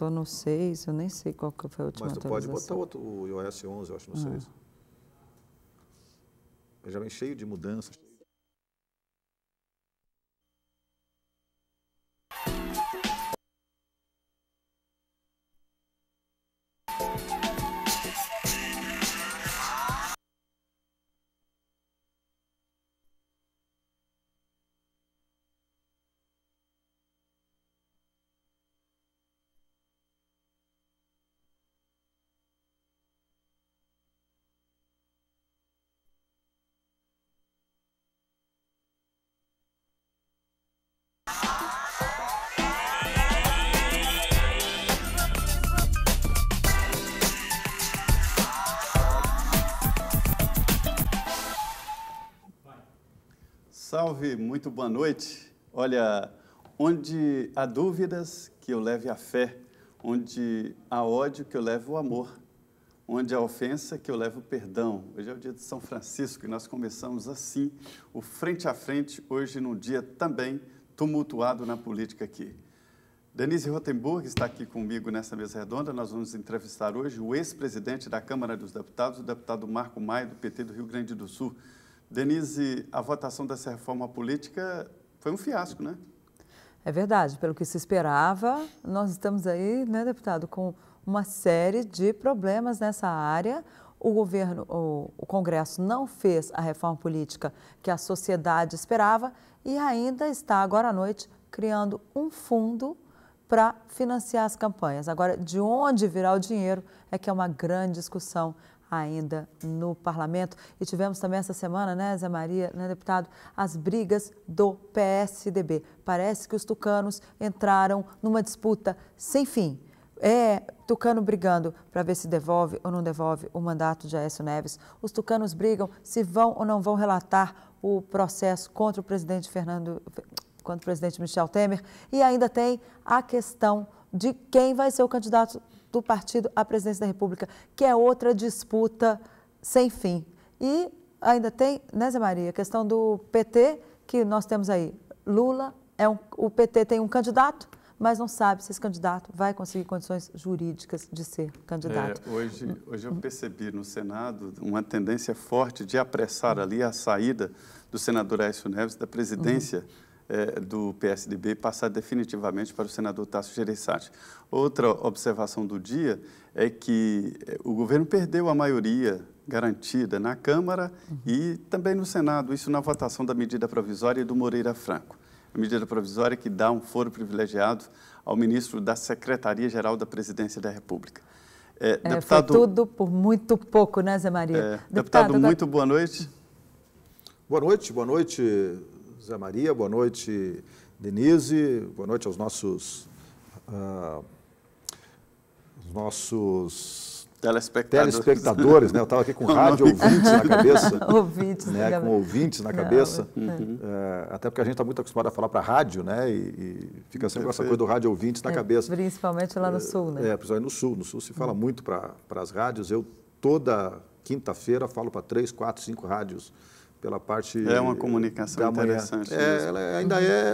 estou no 6, eu nem sei qual que foi a última atualização. Mas tu pode botar outro, o iOS 11, eu acho, no 6. Já vem cheio de mudanças. Salve, muito boa noite. Olha, onde há dúvidas, que eu leve a fé. Onde há ódio, que eu leve o amor. Onde há ofensa, que eu levo o perdão. Hoje é o dia de São Francisco e nós começamos assim, o Frente a Frente, hoje num dia também tumultuado na política aqui. Denise Rotenburg está aqui comigo nessa mesa redonda. Nós vamos entrevistar hoje o ex-presidente da Câmara dos Deputados, o deputado Marco Maia, do PT do Rio Grande do Sul. Denise, a votação dessa reforma política foi um fiasco, né? É verdade, pelo que se esperava, nós estamos aí, né, deputado, com uma série de problemas nessa área. O governo, o Congresso não fez a reforma política que a sociedade esperava e ainda está agora à noite criando um fundo para financiar as campanhas. Agora, de onde virá o dinheiro é que é uma grande discussão ainda no parlamento. E tivemos também essa semana, né, Zé Maria, né, deputado, as brigas do PSDB. Parece que os tucanos entraram numa disputa sem fim. Tucano brigando para ver se devolve ou não devolve o mandato de Aécio Neves. Os tucanos brigam se vão ou não vão relatar o processo contra o presidente Michel Temer. E ainda tem a questão de quem vai ser o candidato do partido à presidência da República, que é outra disputa sem fim. E ainda tem, né, Zé Maria, a questão do PT, que nós temos aí. Lula, o PT tem um candidato, mas não sabe se esse candidato vai conseguir condições jurídicas de ser candidato. Hoje eu percebi no Senado uma tendência forte de apressar ali a saída do senador Aécio Neves da presidência do PSDB, passar definitivamente para o senador Tasso Gereissati. Outra observação do dia é que o governo perdeu a maioria garantida na Câmara e também no Senado, isso na votação da medida provisória do Moreira Franco. A medida provisória que dá um foro privilegiado ao ministro da Secretaria-Geral da Presidência da República. Deputado, foi tudo por muito pouco, né, Zé Maria? Deputado, muito boa noite. Boa noite, Zé Maria, boa noite, Denise, boa noite aos nossos telespectadores, né? Eu estava aqui com rádio ouvintes na cabeça. Ouvintes, né? Com ouvintes na cabeça. Até porque a gente está muito acostumado a falar para rádio, né? E fica sempre com essa coisa do rádio ouvintes na cabeça. Principalmente lá no Sul, né? Principalmente no Sul. No Sul se fala muito para as rádios. Eu, toda quinta-feira, falo para 3, 4, 5 rádios pela parte É uma comunicação interessante. Ela ainda é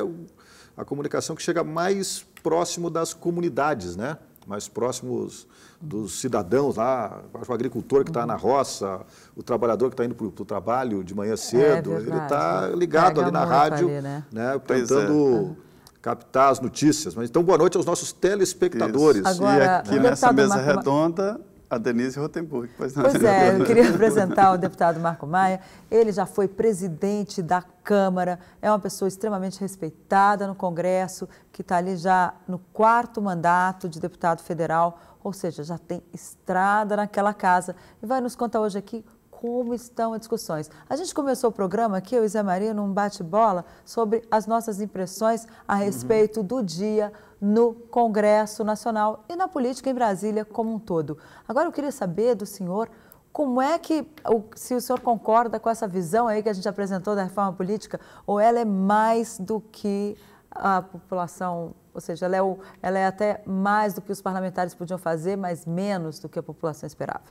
a comunicação que chega mais próximo das comunidades, né? Mais próximos dos cidadãos lá, o agricultor que está na roça, o trabalhador que está indo para o trabalho de manhã cedo, ele está ligado ali na rádio, ali, né? Tentando captar as notícias. Mas, então, boa noite aos nossos telespectadores. Agora, e aqui nessa mesa redonda, a Denise Rotenburg. Pois é, eu queria apresentar o deputado Marco Maia. Ele já foi presidente da Câmara, é uma pessoa extremamente respeitada no Congresso, que está ali já no 4º mandato de deputado federal, ou seja, já tem estrada naquela casa. E vai nos contar hoje aqui como estão as discussões. A gente começou o programa aqui, eu e Zé Maria, num bate-bola sobre as nossas impressões a respeito do dia no Congresso Nacional e na política em Brasília como um todo. Agora eu queria saber do senhor como é que, se o senhor concorda com essa visão aí que a gente apresentou da reforma política, ou ela é mais do que a população, ou seja, ela é até mais do que os parlamentares podiam fazer, mas menos do que a população esperava?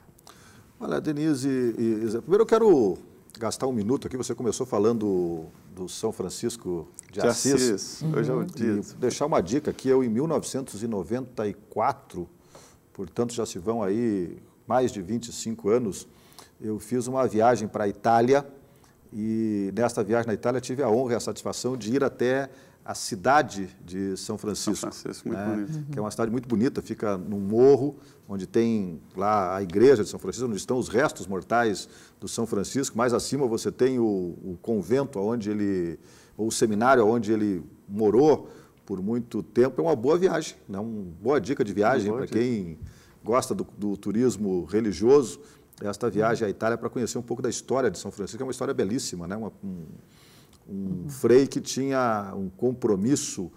Olha, Denise, primeiro eu quero gastar um minuto aqui. Você começou falando do São Francisco de Assis. Hoje é o dia. Deixar uma dica aqui, eu em 1994, portanto já se vão aí mais de 25 anos, eu fiz uma viagem para a Itália e nesta viagem na Itália tive a honra e a satisfação de ir até a cidade de São Francisco. São Francisco, muito bonito. Que é uma cidade muito bonita, fica num morro, onde tem lá a igreja de São Francisco, onde estão os restos mortais do São Francisco. Mais acima você tem o convento, ou o seminário onde ele morou por muito tempo. É uma boa viagem, né? Uma boa dica de viagem para quem gosta do turismo religioso. Esta viagem à Itália para conhecer um pouco da história de São Francisco, é uma história belíssima, né? Um frei que tinha um compromisso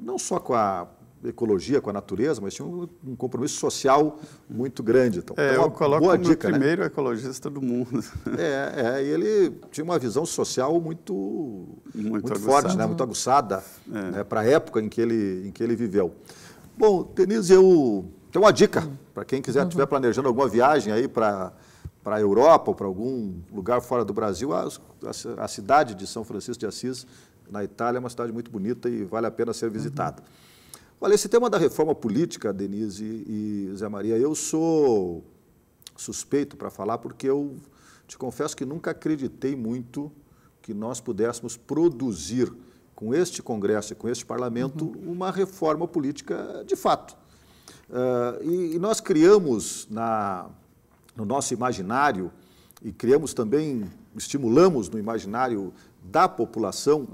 não só com a ecologia, com a natureza, mas tinha um compromisso social muito grande. Então, eu coloco como o primeiro ecologista do mundo. E ele tinha uma visão social muito forte, né? Muito aguçada, né? Para a época em que ele viveu. Bom, Denise, eu tenho uma dica para quem estiver planejando alguma viagem aí para a Europa ou para algum lugar fora do Brasil. A cidade de São Francisco de Assis, na Itália, é uma cidade muito bonita e vale a pena ser visitada. Olha, esse tema da reforma política, Denise e Zé Maria, eu sou suspeito para falar porque eu te confesso que nunca acreditei muito que nós pudéssemos produzir com este Congresso e com este Parlamento uma reforma política de fato. E nós criamos no nosso imaginário e criamos também, estimulamos no imaginário da população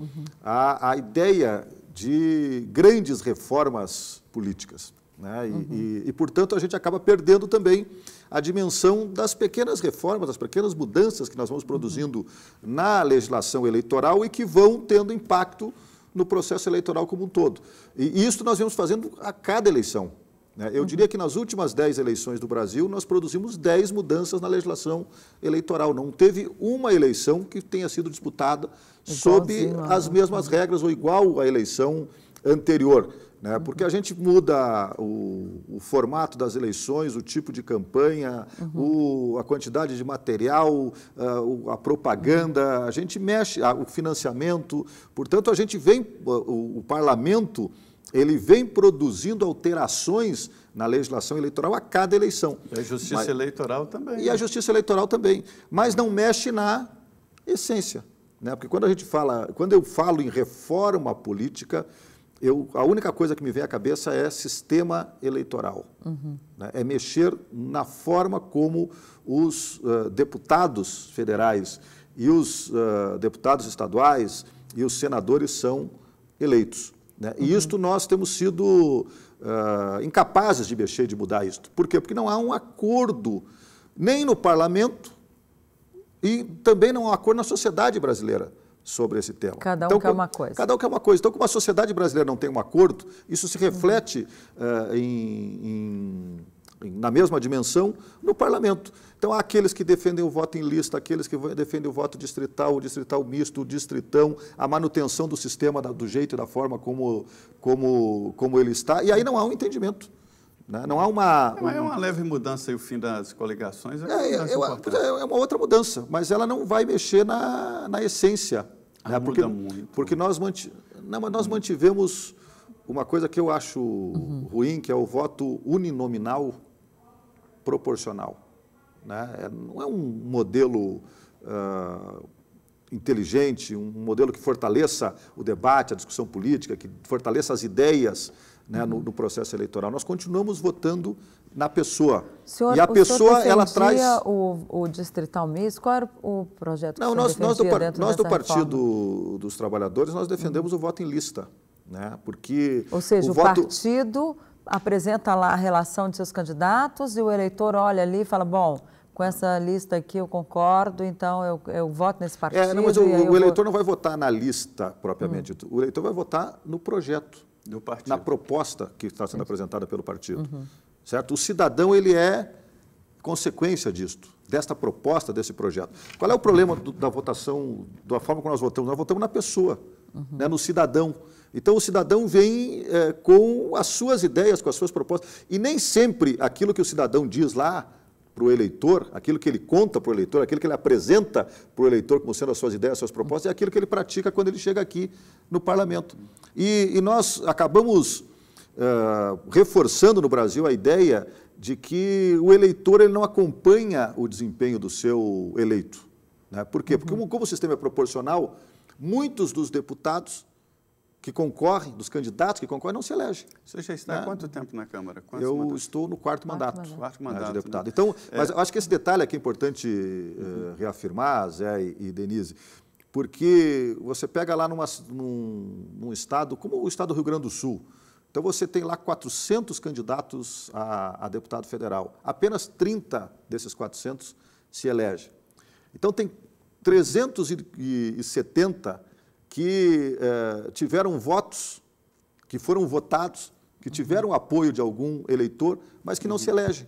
a ideia de grandes reformas políticas, né? E, portanto, a gente acaba perdendo também a dimensão das pequenas reformas, das pequenas mudanças que nós vamos produzindo na legislação eleitoral e que vão tendo impacto no processo eleitoral como um todo. E isso nós vamos fazendo a cada eleição. Eu diria que nas últimas 10 eleições do Brasil, nós produzimos 10 mudanças na legislação eleitoral. Não teve uma eleição que tenha sido disputada sob as mesmas regras ou igual à eleição anterior, né? Porque a gente muda o formato das eleições, o tipo de campanha, a quantidade de material, a propaganda, a gente mexe, o financiamento. Portanto, a gente o parlamento, ele vem produzindo alterações na legislação eleitoral a cada eleição. E a justiça eleitoral também. E a justiça eleitoral também, mas não mexe na essência, né? Porque quando eu falo em reforma política, a única coisa que me vem à cabeça é sistema eleitoral. Né? É mexer na forma como os deputados federais e os deputados estaduais e os senadores são eleitos. Né? E isto nós temos sido incapazes de mexer, de mudar isto. Por quê? Porque não há um acordo nem no parlamento e também não há um acordo na sociedade brasileira sobre esse tema. Cada um quer uma coisa. Cada um quer uma coisa. Então, como a sociedade brasileira não tem um acordo, isso se reflete na mesma dimensão no parlamento. Então, há aqueles que defendem o voto em lista, aqueles que defendem o voto distrital, o distrital misto, o distritão, a manutenção do sistema do jeito e da forma como ele está, e aí não há um entendimento. Né? Não há É uma leve mudança e o fim das coligações. É uma outra mudança, mas ela não vai mexer na essência. Né? Muda muito. Porque nós mantivemos uma coisa que eu acho ruim, que é o voto uninominal proporcional. Né? Não é um modelo inteligente, um modelo que fortaleça o debate, a discussão política, que fortaleça as ideias, né, no processo eleitoral. Nós continuamos votando na pessoa. Senhor, e a pessoa, ela traz... o distrital misto? Qual era o projeto que nós do Partido reforma? dos Trabalhadores, nós defendemos o voto em lista. Né? Porque ou seja, o partido apresenta lá a relação de seus candidatos e o eleitor olha ali e fala, bom, com essa lista aqui eu concordo, então eu voto nesse partido. Mas o eleitor não vai votar na lista propriamente dito. O eleitor vai votar no projeto, do partido, na proposta que está sendo apresentada pelo partido. Certo? O cidadão, ele é consequência disto, desta proposta, desse projeto. Qual é o problema da votação, da forma como nós votamos? Nós votamos na pessoa, né, no cidadão. Então, o cidadão vem com as suas ideias, com as suas propostas. E nem sempre aquilo que o cidadão diz lá para o eleitor, aquilo que ele conta para o eleitor, aquilo que ele apresenta para o eleitor como sendo as suas ideias, as suas propostas, é aquilo que ele pratica quando ele chega aqui no parlamento. E nós acabamos reforçando no Brasil a ideia de que o eleitor ele não acompanha o desempenho do seu eleito. Né? Por quê? Porque como o sistema é proporcional, muitos dos deputados que concorrem, dos candidatos que concorrem, não se elegem. Você já está há quanto tempo na Câmara? Eu estou no quarto mandato de deputado. Né? Então, mas eu acho que esse detalhe aqui é importante reafirmar, Zé e Denise, porque você pega lá num estado, como o estado do Rio Grande do Sul, então você tem lá 400 candidatos a deputado federal. Apenas 30 desses 400 se elegem. Então tem 370 que tiveram votos, que foram votados, que tiveram apoio de algum eleitor, mas que não se elegem.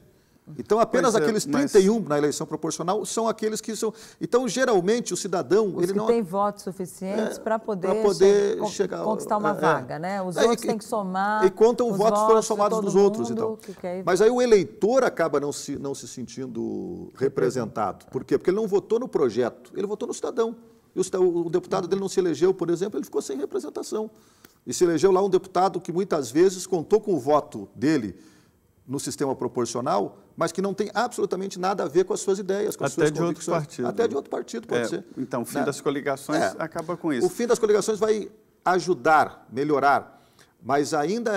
Então, apenas aqueles 31 na eleição proporcional são aqueles que são... Então, geralmente, o cidadão... Os ele que não têm votos suficientes para poder chegar, conquistar uma vaga, né? Os outros têm que somar... E contam os votos que foram somados dos outros. Então. Mas aí o eleitor acaba não se sentindo representado. Por quê? Porque ele não votou no projeto, ele votou no cidadão. E o deputado dele não se elegeu, por exemplo, ele ficou sem representação. E se elegeu lá um deputado que muitas vezes contou com o voto dele no sistema proporcional, mas que não tem absolutamente nada a ver com as suas ideias, com as suas convicções. Até de outro partido, pode ser. Então, o fim das coligações acaba com isso. O fim das coligações vai ajudar, melhorar, mas ainda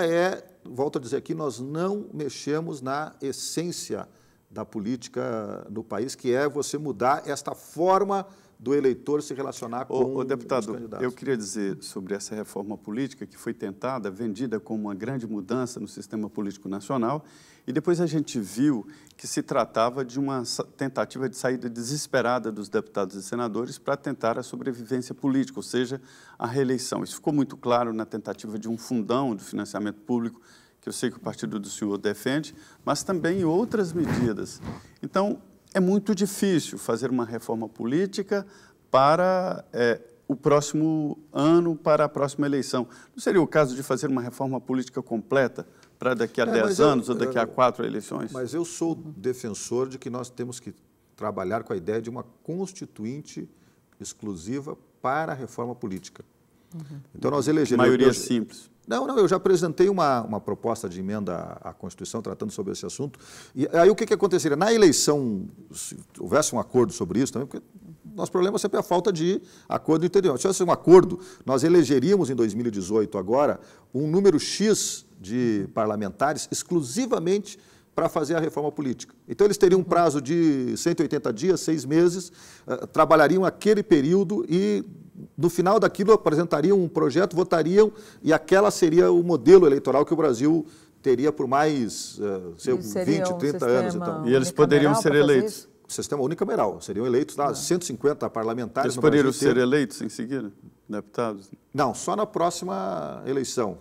volto a dizer aqui, nós não mexemos na essência da política no país, que é você mudar esta forma do eleitor se relacionar com os deputado, candidatos. Eu queria dizer sobre essa reforma política que foi tentada, vendida como uma grande mudança no sistema político nacional, e depois a gente viu que se tratava de uma tentativa de saída desesperada dos deputados e senadores para tentar a sobrevivência política, ou seja, a reeleição. Isso ficou muito claro na tentativa de um fundão de financiamento público, que eu sei que o partido do senhor defende, mas também outras medidas. Então, é muito difícil fazer uma reforma política para o próximo ano, para a próxima eleição. Não seria o caso de fazer uma reforma política completa para daqui a 10 anos ou daqui a 4 eleições? Mas eu sou defensor de que nós temos que trabalhar com a ideia de uma constituinte exclusiva para a reforma política. Então, nós elegeremos... Maioria simples. Não, eu já apresentei uma proposta de emenda à Constituição tratando sobre esse assunto. E aí o que aconteceria? Na eleição, se houvesse um acordo sobre isso também, porque nosso problema sempre é a falta de acordo interior. Se houvesse um acordo, nós elegeríamos em 2018 agora um número X de parlamentares exclusivamente para fazer a reforma política. Então, eles teriam um prazo de 180 dias, 6 meses, trabalhariam aquele período e, no final daquilo, apresentariam um projeto, votariam, e aquela seria o modelo eleitoral que o Brasil teria por mais 20, 30 anos. Então. E eles poderiam ser eleitos? Sistema unicameral. Seriam eleitos 150 parlamentares. Eles poderiam ser eleitos em seguida, deputados? Não, só na próxima eleição.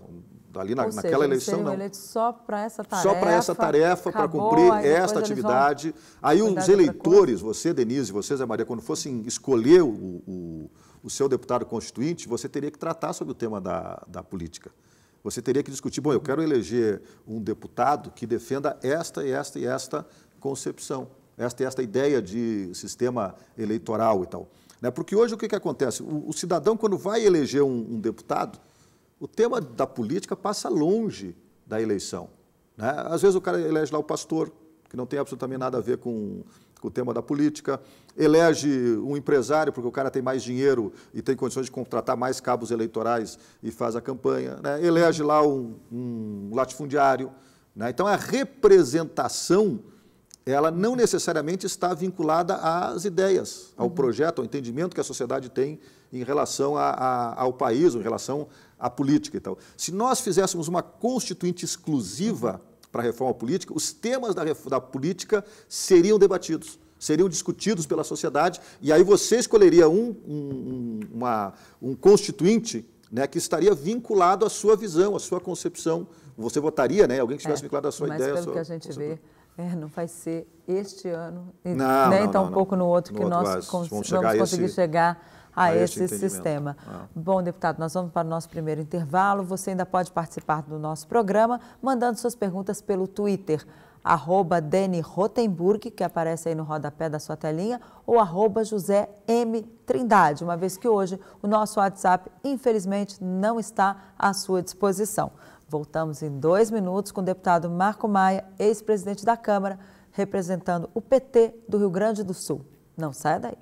Ali naquela eleição, não. Eleitos só para essa tarefa. Só para essa tarefa, para cumprir esta atividade. Aí os eleitores, você, Denise, você, Zé Maria, quando fossem escolher o seu deputado constituinte, você teria que tratar sobre o tema da política. Você teria que discutir, bom, eu quero eleger um deputado que defenda esta e esta e esta concepção, esta e esta ideia de sistema eleitoral e tal. Porque hoje o que acontece? O cidadão, quando vai eleger um deputado, o tema da política passa longe da eleição. Às vezes o cara elege lá o pastor, que não tem absolutamente nada a ver com o tema da política, elege um empresário, porque o cara tem mais dinheiro e tem condições de contratar mais cabos eleitorais e faz a campanha, elege lá um latifundiário. Então, a representação, ela não necessariamente está vinculada às ideias, ao projeto, ao entendimento que a sociedade tem em relação ao país, ou em relação à política e tal. Se nós fizéssemos uma constituinte exclusiva para a reforma política, os temas da política seriam debatidos, seriam discutidos pela sociedade, e aí você escolheria um constituinte, que estaria vinculado à sua visão, à sua concepção. Você votaria, alguém que estivesse vinculado à sua ideia. Mas pelo que a gente vê, não vai ser este ano, nem tampouco no outro, que nós vamos conseguir chegar a esse esse entendimento. sistema. Bom, deputado, nós vamos para o nosso primeiro intervalo. Você ainda pode participar do nosso programa, mandando suas perguntas pelo Twitter, @Deni Rotenburg, que aparece aí no rodapé da sua telinha, ou @José M. Trindade, uma vez que hoje o nosso WhatsApp, infelizmente, não está à sua disposição. Voltamos em 2 minutos com o deputado Marco Maia, ex-presidente da Câmara, representando o PT do Rio Grande do Sul. Não saia daí.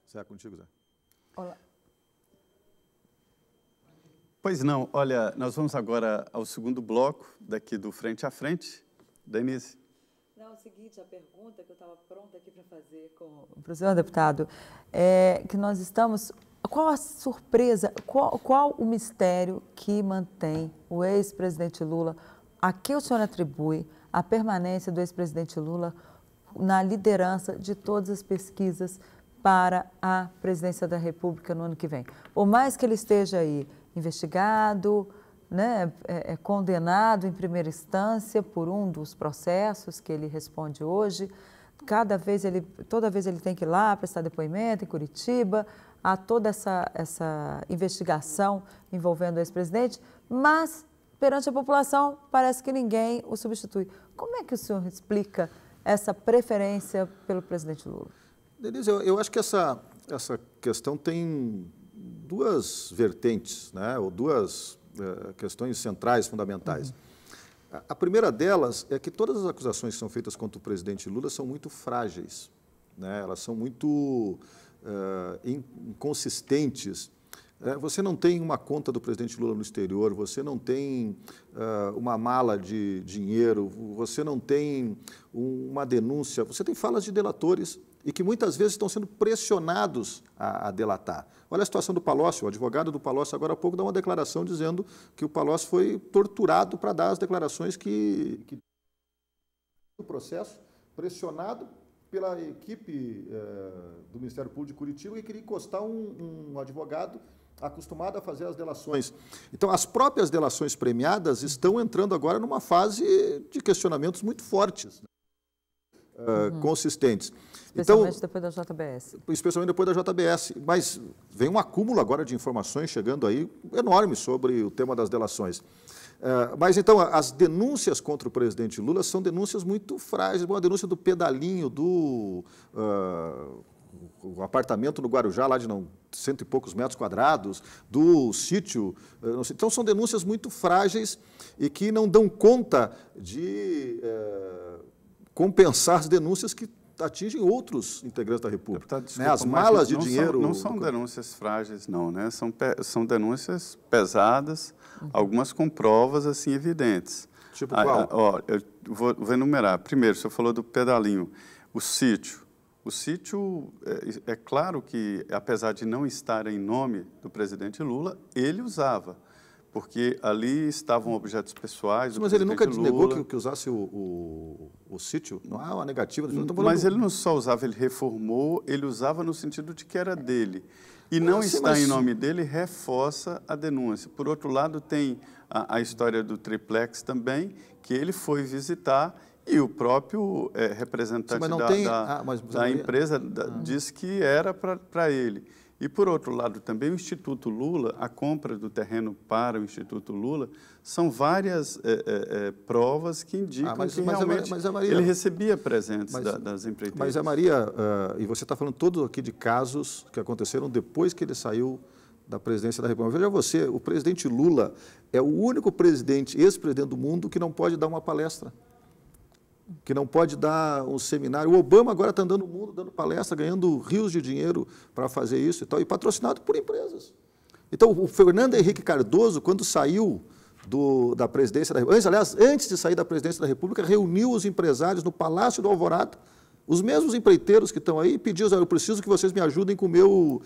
Zé, contigo, Zé. Olá. Pois não, olha, nós vamos agora ao segundo bloco daqui do Frente a Frente. Denise. Não, é o seguinte, a pergunta que eu estava pronta aqui para fazer para o senhor deputado é que nós estamos... Qual a surpresa, qual o mistério que mantém o ex-presidente Lula, a que o senhor atribui a permanência do ex-presidente Lula na liderança de todas as pesquisas para a presidência da República no ano que vem? Por mais que ele esteja aí investigado, né, condenado em primeira instância por um dos processos que ele responde hoje, toda vez ele tem que ir lá prestar depoimento em Curitiba, há toda essa investigação envolvendo o ex-presidente, mas perante a população parece que ninguém o substitui. Como é que o senhor explica essa preferência pelo presidente Lula? Denise, eu acho que essa questão tem duas vertentes, né, ou duas questões centrais, fundamentais. A primeira delas é que todas as acusações que são feitas contra o presidente Lula são muito frágeis, né, elas são muito inconsistentes. Você não tem uma conta do presidente Lula no exterior, você não tem uma mala de dinheiro, você não tem uma denúncia, você tem falas de delatores e que muitas vezes estão sendo pressionados a delatar. Olha a situação do Palocci, o advogado do Palocci agora há pouco dá uma declaração dizendo que o Palocci foi torturado para dar as declarações que o processo, pressionado pela equipe do Ministério Público de Curitiba que queria encostar um advogado acostumado a fazer as delações. Então, as próprias delações premiadas estão entrando agora numa fase de questionamentos muito fortes, consistentes. Especialmente depois da JBS. Especialmente depois da JBS. Mas vem um acúmulo agora de informações chegando aí enorme sobre o tema das delações. Mas, então, as denúncias contra o presidente Lula são denúncias muito frágeis. Bom, a denúncia do pedalinho, do o apartamento no Guarujá, lá de 100 e poucos metros quadrados, do sítio. Então, são denúncias muito frágeis e que não dão conta de compensar as denúncias que atingem outros integrantes da República. Desculpa, as malas de dinheiro... Não são denúncias frágeis, não, né? São denúncias pesadas, algumas com provas assim, evidentes. Tipo qual? Eu vou enumerar. Primeiro, o senhor falou do pedalinho. O sítio. O sítio, é claro que, apesar de não estar em nome do presidente Lula, ele usava, porque ali estavam objetos pessoais. Mas ele nunca negou que usasse o sítio? Não há uma negativa. Mas ele não só usava, ele reformou, ele usava no sentido de que era dele. E não está em nome dele reforça a denúncia. Por outro lado, tem a história do triplex também, que ele foi visitar e o próprio representante da empresa disse que era para ele. E, por outro lado, também o Instituto Lula, a compra do terreno para o Instituto Lula, são várias provas que indicam que realmente ele recebia presentes das empreiteiras. Mas a Maria, e você está falando todo aqui de casos que aconteceram depois que ele saiu da presidência da República. Veja você, o presidente Lula é o único ex-presidente do mundo que não pode dar uma palestra, que não pode dar um seminário. O Obama agora está andando no mundo, dando palestra, ganhando rios de dinheiro para fazer isso e tal, e patrocinado por empresas. Então, o Fernando Henrique Cardoso, quando saiu da presidência da República, antes de sair da presidência da República, reuniu os empresários no Palácio do Alvorada, os mesmos empreiteiros que estão aí, e pediu: eu preciso que vocês me ajudem com o meu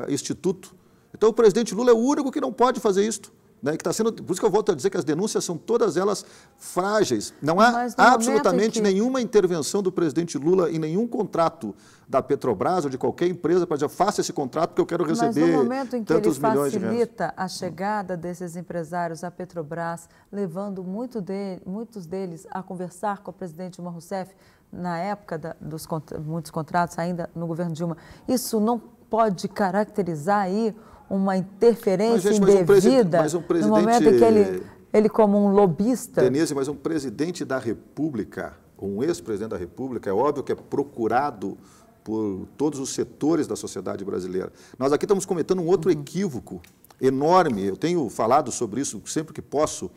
instituto. Então, o presidente Lula é o único que não pode fazer isso. Né, que tá sendo, por isso que eu volto a dizer que as denúncias são todas elas frágeis. Não há absolutamente nenhuma intervenção do presidente Lula em nenhum contrato da Petrobras ou de qualquer empresa para dizer: faça esse contrato porque eu quero receber tantos milhões de reais. Mas no momento em que ele facilita a chegada desses empresários à Petrobras, levando muitos deles a conversar com o presidente Dilma Rousseff, na época dos muitos contratos ainda no governo Dilma, isso não pode caracterizar aí uma interferência indevida no momento em que ele como um lobista... Denise, mas um presidente da República, um ex-presidente da República, é óbvio que é procurado por todos os setores da sociedade brasileira. Nós aqui estamos cometendo um outro equívoco enorme, eu tenho falado sobre isso sempre que posso.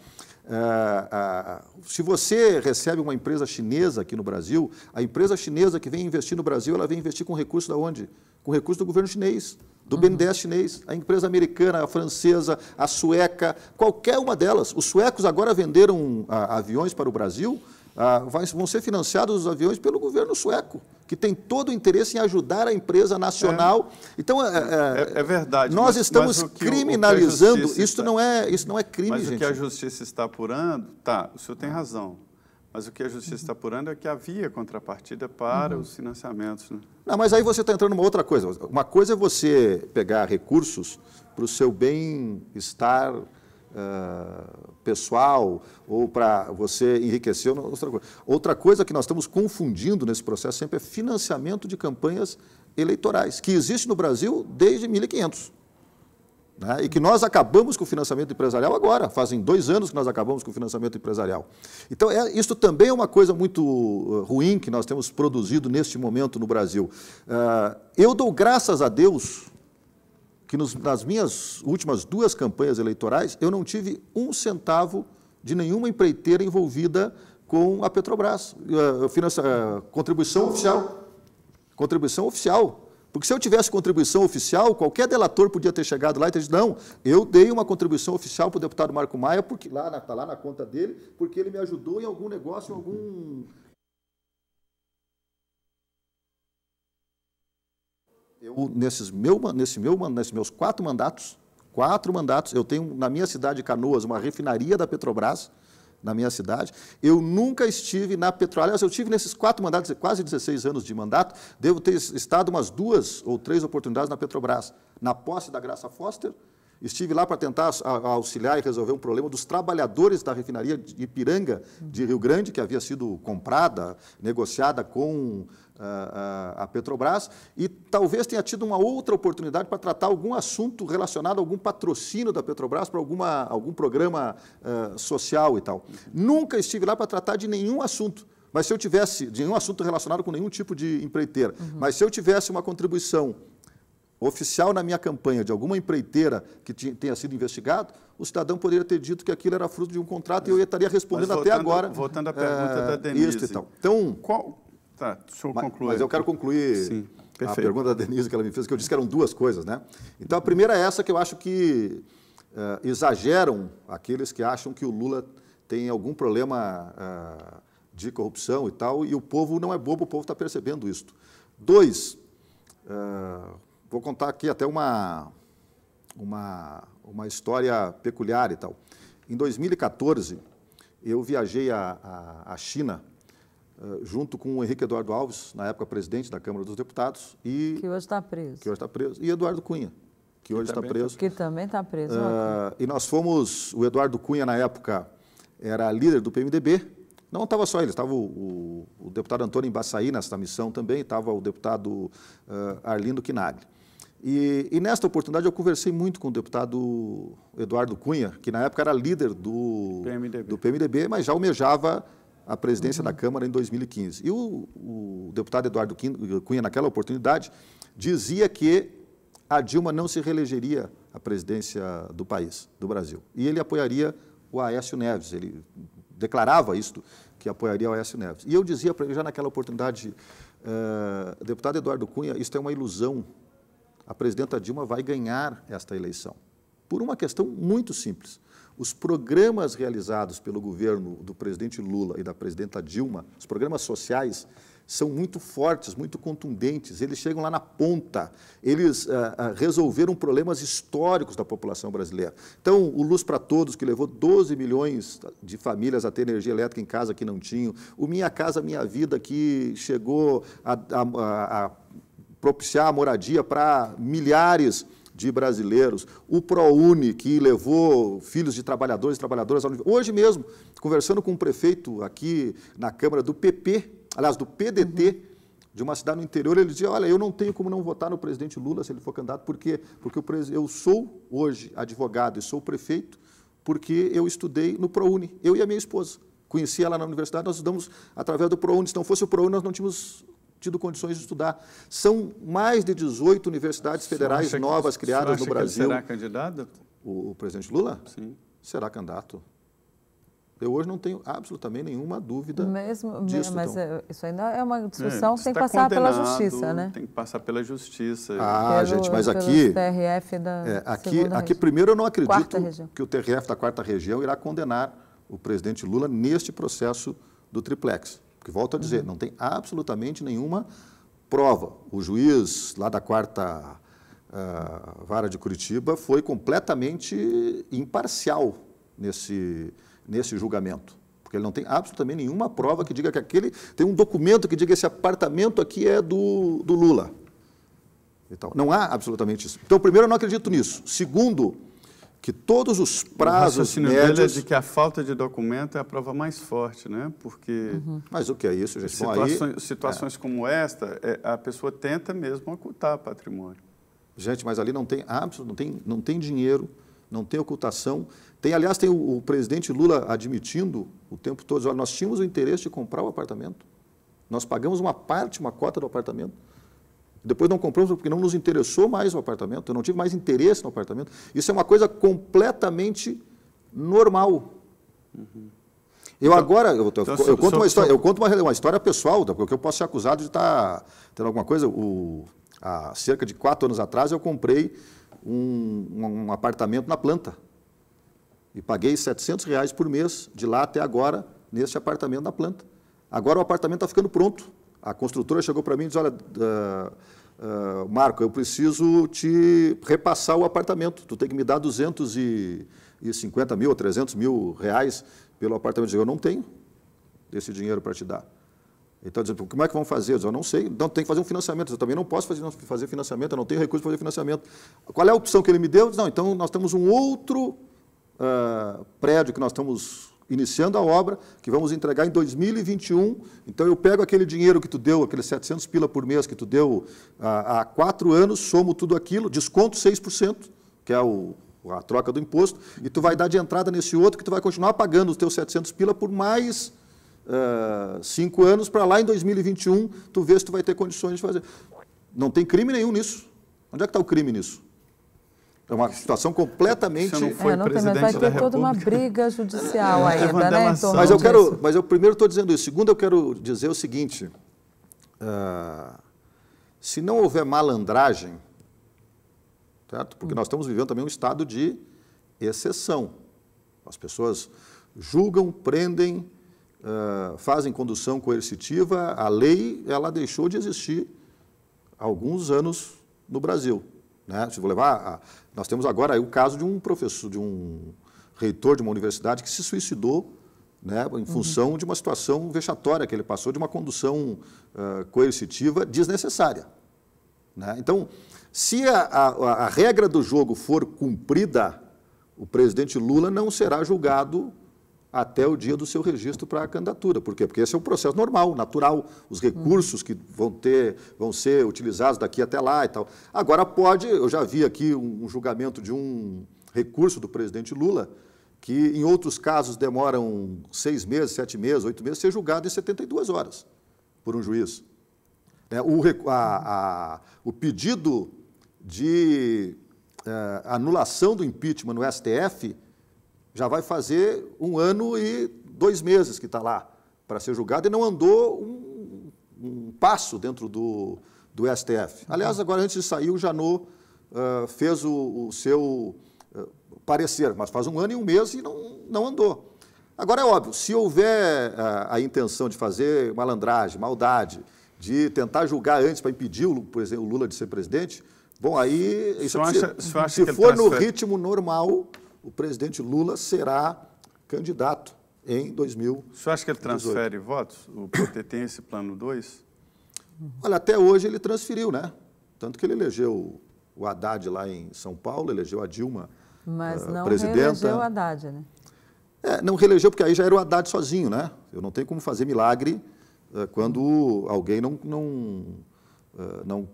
Se você recebe uma empresa chinesa aqui no Brasil, a empresa chinesa que vem investir no Brasil, ela vem investir com recurso de onde? Com recurso do governo chinês, do BNDES chinês, a empresa americana, a francesa, a sueca, qualquer uma delas. Os suecos agora venderam aviões para o Brasil, vão ser financiados os aviões pelo governo sueco, que tem todo o interesse em ajudar a empresa nacional. Então, é verdade. Nós estamos criminalizando. Isso não é crime, mas gente. Mas o que a justiça está apurando, o senhor tem razão. Mas o que a justiça está apurando é que havia contrapartida para os financiamentos. Né? Não, mas aí você está entrando numa outra coisa. Uma coisa é você pegar recursos para o seu bem-estar pessoal ou para você enriquecer. Outra coisa que nós estamos confundindo nesse processo sempre é financiamento de campanhas eleitorais, que existe no Brasil desde 1500. Né? E que nós acabamos com o financiamento empresarial agora, fazem 2 anos que nós acabamos com o financiamento empresarial. Então, isso também é uma coisa muito ruim que nós temos produzido neste momento no Brasil. Eu dou graças a Deus que nas minhas últimas 2 campanhas eleitorais, eu não tive 1 centavo de nenhuma empreiteira envolvida com a Petrobras. Contribuição oficial. Contribuição oficial. Porque se eu tivesse contribuição oficial, qualquer delator podia ter chegado lá e ter dito: não, eu dei uma contribuição oficial para o deputado Marco Maia, porque está lá na conta dele, porque ele me ajudou em algum negócio, em algum... Nesses meus 4 mandatos, eu tenho na minha cidade de Canoas uma refinaria da Petrobras, na minha cidade. Eu nunca estive na Petrobras. Aliás, eu tive nesses 4 mandatos, quase 16 anos de mandato, devo ter estado umas 2 ou 3 oportunidades na Petrobras. Na posse da Graça Foster, estive lá para tentar auxiliar e resolver um problema dos trabalhadores da refinaria de Ipiranga, de Rio Grande, que havia sido comprada, negociada com a Petrobras, e talvez tenha tido uma outra oportunidade para tratar algum assunto relacionado a algum patrocínio da Petrobras para algum programa social e tal. Nunca estive lá para tratar de nenhum assunto. Mas se eu tivesse, de nenhum assunto relacionado com nenhum tipo de empreiteira, mas se eu tivesse uma contribuição oficial na minha campanha de alguma empreiteira que tenha sido investigado, o cidadão poderia ter dito que aquilo era fruto de um contrato e eu estaria respondendo até agora. Voltando à pergunta da Denise. Isso e tal. Então, Tá, deixa eu concluir. mas eu quero concluir Sim, a pergunta da Denise que ela me fez, que eu disse que eram 2 coisas, né? Então, a primeira é essa, que eu acho que exageram aqueles que acham que o Lula tem algum problema de corrupção e tal, e o povo não é bobo, o povo está percebendo isso. 2, vou contar aqui até uma história peculiar e tal. Em 2014, eu viajei à China, junto com o Henrique Eduardo Alves, na época presidente da Câmara dos Deputados, que hoje está preso. Que hoje está preso. E Eduardo Cunha, que hoje está preso. Que também está preso. E nós fomos, o Eduardo Cunha, na época, era líder do PMDB. Não estava só ele, estava o deputado Antônio Embaçaí nessa missão também, estava o deputado Arlindo Quinagli. E nesta oportunidade eu conversei muito com o deputado Eduardo Cunha, que na época era líder do PMDB, mas já almejava a presidência da Câmara em 2015. E o deputado Eduardo Cunha, naquela oportunidade, dizia que a Dilma não se reelegeria à presidência do país, do Brasil. E ele apoiaria o Aécio Neves. Ele declarava isto, que apoiaria o Aécio Neves. E eu dizia para ele já naquela oportunidade, deputado Eduardo Cunha, isto é uma ilusão. A presidenta Dilma vai ganhar esta eleição. Por uma questão muito simples. Os programas realizados pelo governo do presidente Lula e da presidenta Dilma, os programas sociais, são muito fortes, muito contundentes. Eles chegam lá na ponta. Eles resolveram problemas históricos da população brasileira. Então, o Luz para Todos, que levou 12 milhões de famílias a ter energia elétrica em casa que não tinham. O Minha Casa Minha Vida, que chegou a propiciar a moradia para milhares de brasileiros, o ProUni, que levou filhos de trabalhadores e trabalhadoras à universidade. Hoje mesmo, conversando com um prefeito aqui na Câmara do PP, aliás, do PDT, de uma cidade no interior, ele dizia, olha, eu não tenho como não votar no presidente Lula se ele for candidato, porque eu sou hoje advogado e sou prefeito, porque eu estudei no ProUni, eu e a minha esposa. Conheci ela na universidade, nós estudamos através do ProUni. Se não fosse o ProUni, nós não tínhamos tido condições de estudar. São mais de 18 universidades federais novas criadas no Brasil. Será candidato? O presidente Lula? Sim. Será candidato. Eu hoje não tenho absolutamente nenhuma dúvida disso. Mas isso ainda é uma discussão que tem que passar pela justiça, né? Tem que passar pela justiça. Gente, mas aqui... TRF da aqui primeiro, eu não acredito que o TRF da 4ª Região irá condenar o presidente Lula neste processo do triplex. Porque, volto a dizer, não tem absolutamente nenhuma prova. O juiz lá da 4ª Vara de Curitiba foi completamente imparcial nesse julgamento. Porque ele não tem absolutamente nenhuma prova que diga que tem um documento que diga que esse apartamento aqui é do Lula. Então, não há absolutamente isso. Então, primeiro, eu não acredito nisso. Segundo, que todos os prazos médios... dele é de que a falta de documento é a prova mais forte, né? Porque... Mas o que é isso, gente? Situações como esta, a pessoa tenta mesmo ocultar patrimônio. Gente, mas ali não tem não tem dinheiro, não tem ocultação. Aliás, tem o presidente Lula admitindo o tempo todo, olha, nós tínhamos o interesse de comprar o apartamento. Nós pagamos uma cota do apartamento. Depois não compramos porque não nos interessou mais o apartamento, eu não tive mais interesse no apartamento. Isso é uma coisa completamente normal. Eu conto uma história pessoal, porque eu posso ser acusado de estar tendo alguma coisa. Há cerca de 4 anos atrás eu comprei um apartamento na planta e paguei R$700 por mês de lá até agora nesse apartamento na planta. Agora o apartamento está ficando pronto. A construtora chegou para mim e disse, olha, Marco, eu preciso te repassar o apartamento. Tu tem que me dar 250 mil ou 300 mil reais pelo apartamento. Eu não tenho esse dinheiro para te dar. Ele está dizendo, como é que vão fazer? Eu não sei, então tem que fazer um financiamento. Eu também não posso fazer financiamento, eu não tenho recurso para fazer financiamento. Qual é a opção que ele me deu? Não, então nós temos um outro prédio que nós estamos iniciando a obra, que vamos entregar em 2021. Então eu pego aquele dinheiro que tu deu, aqueles 700 pila por mês que tu deu há 4 anos, somo tudo aquilo, desconto 6%, que é a troca do imposto, e tu vai dar de entrada nesse outro que tu vai continuar pagando os teus 700 pila por mais 5 anos, para lá em 2021 tu vê se tu vai ter condições de fazer. Não tem crime nenhum nisso. Onde é que está o crime nisso? É uma situação completamente... Você não foi presidente vai da ter toda uma República. briga judicial ainda, né? Mas eu primeiro estou dizendo isso. Segundo, eu quero dizer o seguinte, se não houver malandragem, certo? Porque nós estamos vivendo também um estado de exceção. As pessoas julgam, prendem, fazem condução coercitiva. A lei, ela deixou de existir há alguns anos no Brasil. Né? Se vou levar, nós temos agora aí o caso de um professor, de um reitor de uma universidade que se suicidou, né, em função de uma situação vexatória que ele passou, de uma condução coercitiva desnecessária. Né? Então, se a regra do jogo for cumprida, o presidente Lula não será julgado até o dia do seu registro para a candidatura. Por quê? Porque esse é um processo normal, natural, os recursos que vão ser utilizados daqui até lá e tal. Agora eu já vi aqui um julgamento de um recurso do presidente Lula, que em outros casos demoram 6 meses, 7 meses, 8 meses, ser julgado em 72 horas por um juiz. O pedido de anulação do impeachment no STF já vai fazer 1 ano e 2 meses que está lá para ser julgado e não andou um passo dentro do STF. Aliás, agora antes de sair, o Janot fez o seu parecer, mas faz 1 ano e 1 mês e não andou. Agora é óbvio, se houver a intenção de fazer malandragem, maldade, de tentar julgar antes para impedir, por exemplo, o Lula de ser presidente, bom, aí se for no ritmo normal, o presidente Lula será candidato em 2018. O senhor acha que ele transfere votos? O PT tem esse plano 2? Olha, até hoje ele transferiu, né? Tanto que ele elegeu o Haddad lá em São Paulo, elegeu a Dilma Mas não presidenta. reelegeu o Haddad, né? Não reelegeu, porque aí já era o Haddad sozinho, né? Eu não tenho como fazer milagre quando alguém não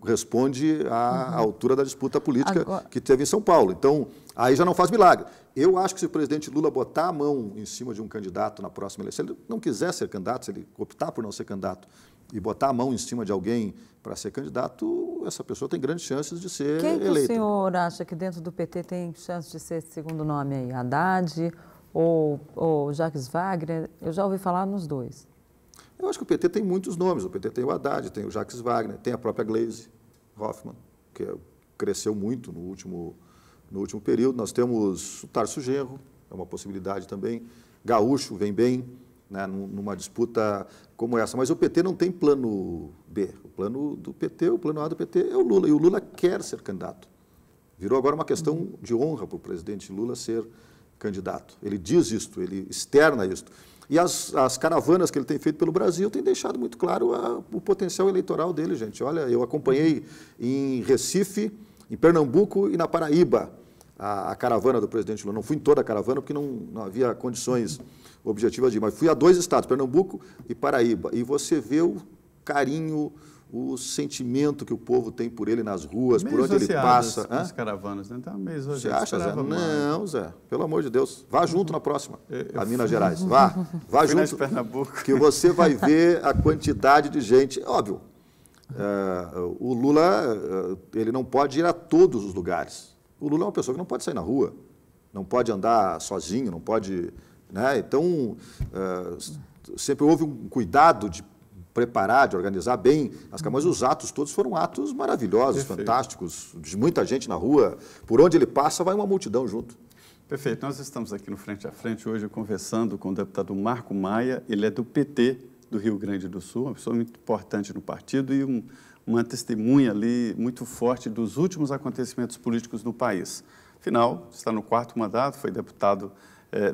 responde à altura da disputa política que teve em São Paulo. Então, aí já não faz milagre. Eu acho que se o presidente Lula botar a mão em cima de um candidato na próxima eleição, se ele não quiser ser candidato, se ele optar por não ser candidato e botar a mão em cima de alguém para ser candidato, essa pessoa tem grandes chances de ser eleita. Quem que o senhor acha que dentro do PT tem chance de ser esse segundo nome aí? Haddad ou Jacques Wagner? Eu já ouvi falar nos dois. Eu acho que o PT tem muitos nomes. O PT tem o Haddad, tem o Jacques Wagner, tem a própria Gleisi Hoffmann, que cresceu muito no último período. Nós temos o Tarso Genro, é uma possibilidade também. Gaúcho vem bem, né, numa disputa como essa. Mas o PT não tem plano B. O plano do PT, o plano A do PT é o Lula. E o Lula quer ser candidato. Virou agora uma questão de honra para o presidente Lula ser candidato. Ele diz isto, ele externa isto. E as caravanas que ele tem feito pelo Brasil têm deixado muito claro o potencial eleitoral dele, gente. Olha, eu acompanhei em Recife, em Pernambuco e na Paraíba a caravana do presidente Lula. Não fui em toda a caravana porque não havia condições objetivas de ir, mas fui a 2 estados, Pernambuco e Paraíba. E você vê o carinho, o sentimento que o povo tem por ele nas ruas, por onde ele passa. As caravanas, né? Então, você acha, Zé? Não, Zé, pelo amor de Deus. Vá junto na próxima, a Minas Gerais. Vá junto, que você vai ver a quantidade de gente. Óbvio, o Lula, ele não pode ir a todos os lugares. O Lula é uma pessoa que não pode sair na rua, não pode andar sozinho, não pode... Né? Então, sempre houve um cuidado de preparar, de organizar bem as câmaras. Os atos todos foram atos maravilhosos, fantásticos, de muita gente na rua. Por onde ele passa, vai uma multidão junto. Perfeito. Nós estamos aqui no Frente a Frente hoje conversando com o deputado Marco Maia. Ele é do PT do Rio Grande do Sul, uma pessoa muito importante no partido e uma testemunha ali muito forte dos últimos acontecimentos políticos no país. Afinal, está no 4º mandato, foi deputado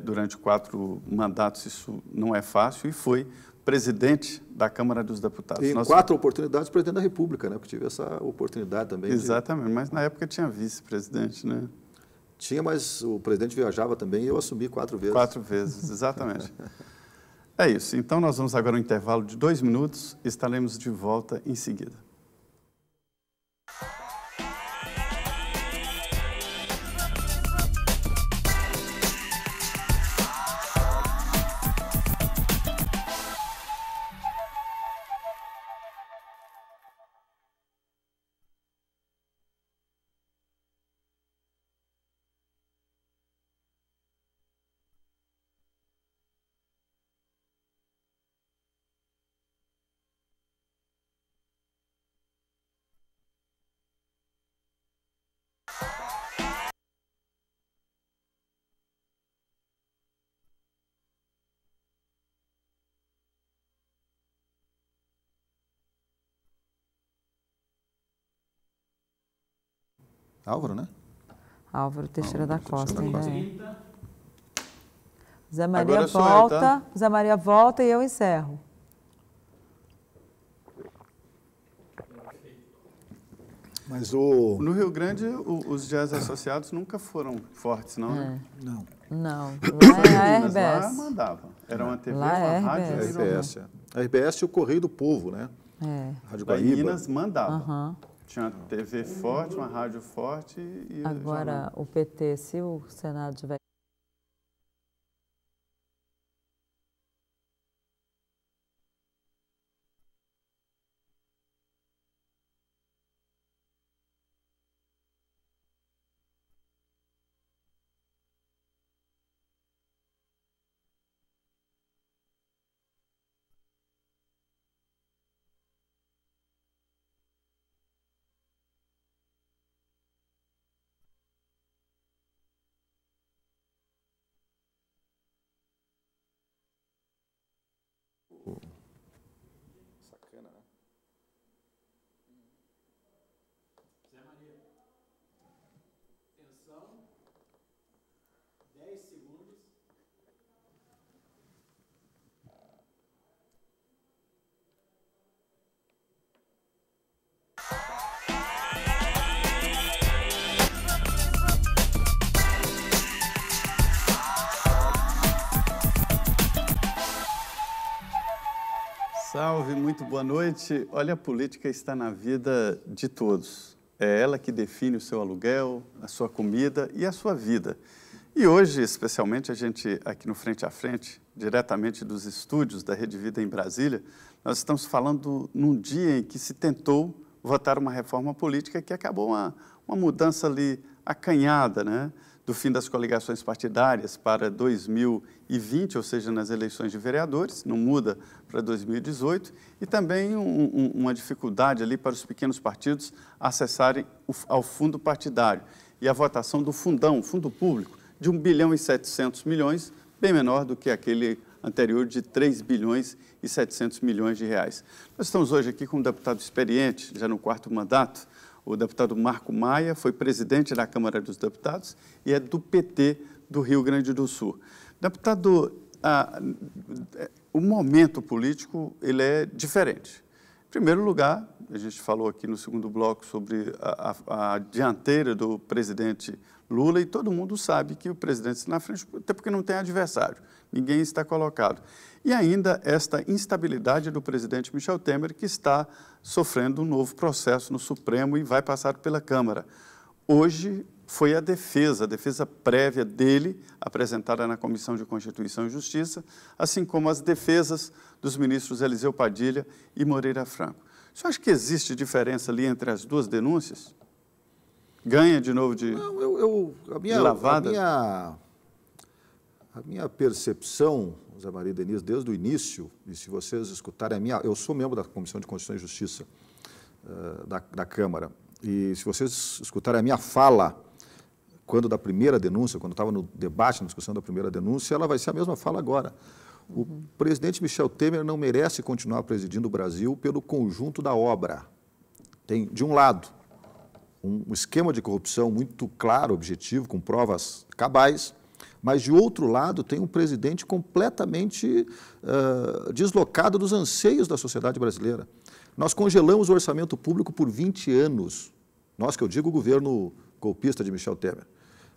durante 4 mandatos, isso não é fácil, e foi presidente da Câmara dos Deputados. E em 4 oportunidades, presidente da República, né? Porque tive essa oportunidade também. Exatamente, mas na época tinha vice-presidente, né? Tinha, mas o presidente viajava também e eu assumi 4 vezes. 4 vezes, exatamente. É isso. Então, nós vamos agora a um intervalo de 2 minutos e estaremos de volta em seguida. Álvaro, né? Álvaro Teixeira da Costa, Teixeira da ainda é. Zé Maria Agora sou eu, volta, tá? Zé Maria volta e eu encerro. Mas No Rio Grande, os jazz associados nunca foram fortes, não, né? Não. Não, lá é a Mas lá RBS. mandava. Era uma TV, Lá é uma rádio. RBS. e uma- RBS. A RBS e o Correio do Povo, né? É. Rádio Daí Guaíba. Minas mandava. Aham. Tinha uma TV forte, uma rádio forte e Agora, o PT, se o Senado tiver... Salve, muito boa noite. Olha, a política está na vida de todos. É ela que define o seu aluguel, a sua comida e a sua vida. E hoje, especialmente, a gente aqui no Frente a Frente, diretamente dos estúdios da Rede Vida em Brasília, nós estamos falando num dia em que se tentou votar uma reforma política que acabou uma mudança ali acanhada, né? Do fim das coligações partidárias para 2020, ou seja, nas eleições de vereadores, não muda para 2018, e também uma dificuldade ali para os pequenos partidos acessarem ao fundo partidário. E a votação do fundão, fundo público, de 1 bilhão e 700 milhões, bem menor do que aquele anterior de 3 bilhões e 700 milhões de reais. Nós estamos hoje aqui com um deputado experiente, já no 4º mandato, o deputado Marco Maia, foi presidente da Câmara dos Deputados e é do PT do Rio Grande do Sul. Deputado, o momento político ele é diferente. Em primeiro lugar, a gente falou aqui no segundo bloco sobre a dianteira do presidente Lula e todo mundo sabe que o presidente está na frente, até porque não tem adversário, ninguém está colocado. E ainda esta instabilidade do presidente Michel Temer, que está sofrendo um novo processo no Supremo e vai passar pela Câmara. Hoje foi a defesa prévia dele, apresentada na Comissão de Constituição e Justiça, assim como as defesas dos ministros Eliseu Padilha e Moreira Franco. O senhor acha que existe diferença ali entre as duas denúncias? Ganha de novo de, Não, de lavada? A minha percepção, Zé Maria e Denise, desde o início, e se vocês escutarem eu sou membro da Comissão de Constituição e Justiça da Câmara, e se vocês escutarem a minha fala, quando da primeira denúncia, quando estava no debate, na discussão da primeira denúncia, ela vai ser a mesma fala agora. O presidente Michel Temer não merece continuar presidindo o Brasil pelo conjunto da obra. Tem, de um lado, um esquema de corrupção muito claro, objetivo, com provas cabais. Mas, de outro lado, tem um presidente completamente deslocado dos anseios da sociedade brasileira. Nós congelamos o orçamento público por 20 anos. Nós, que eu digo, o governo golpista de Michel Temer.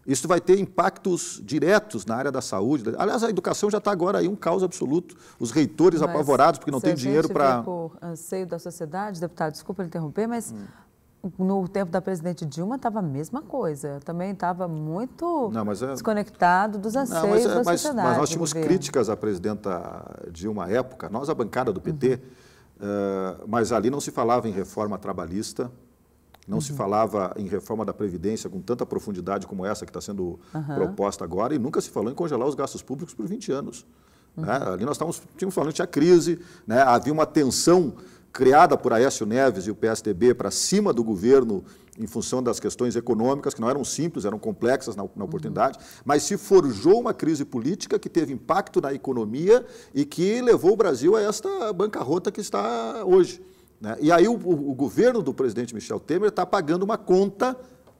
Isso vai ter impactos diretos na área da saúde. Aliás, a educação já está agora aí um caos absoluto. Os reitores apavorados porque não tem dinheiro para... por anseio da sociedade, deputado, desculpa interromper, mas no tempo da presidente Dilma estava a mesma coisa. Também estava muito desconectado dos anseios da sociedade. Mas nós tínhamos críticas à presidenta Dilma à época, nós, a bancada do PT, mas ali não se falava em reforma trabalhista, não se falava em reforma da Previdência com tanta profundidade como essa que está sendo proposta agora, e nunca se falou em congelar os gastos públicos por 20 anos. Né? Ali nós tínhamos falando que tinha crise, né? Havia uma tensão criada por Aécio Neves e o PSDB para cima do governo em função das questões econômicas, que não eram simples, eram complexas na oportunidade, mas se forjou uma crise política que teve impacto na economia e que levou o Brasil a esta bancarrota que está hoje. Né? E aí o governo do presidente Michel Temer está pagando uma conta